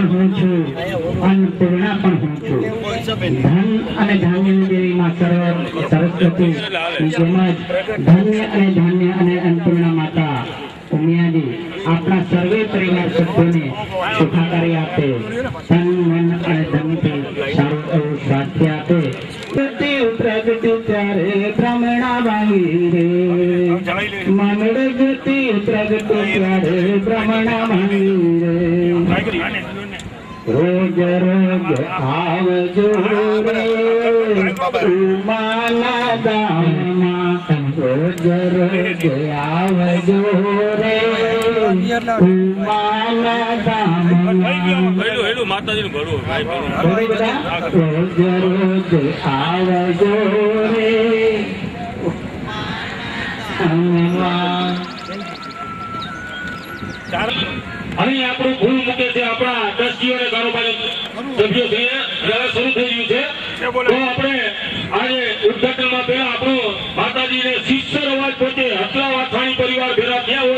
પણ હું છું, અન્નપૂર્ણા પણ હું છું. ધન અને ધાન્યની દેવી માં સરસ્વતી જેમ જ ધન્ય અને ધાન્ય અને અન્નપૂર્ણા માતા ઉમિયાજી આપણા સર્વે પરિવાર સભ્યોને સુખાકારી આપે, તન મન અને ધનથી સારું એવું સ્વાસ્થ્ય આપે. પ્રગતિ ત્યારે ભ્રમણા ભાંગી રે, મનડ ગતિ પ્રગતિ ત્યારે ભ્રમણા ભાંગી રે. રોજ રોજ આવજો રે ઉમાના દામમાં, રોજ રોજ આવજો રે ઉમાના દામમાં. રોજ રોજ આવજો રે અહીં આપણું ભૂલ મૂકે છે, આપણા ટ્રસ્ટીઓ અને કારોબારી સભ્યો છે, હવે શરૂ થઈ ગયું છે. તો આપણે આજે ઉદઘાટનમાં પહેલા આપણો માતાજીને શિષ્ય અવાજ પોતે હતલા વાથાણી પરિવાર ભેગા થયા હોય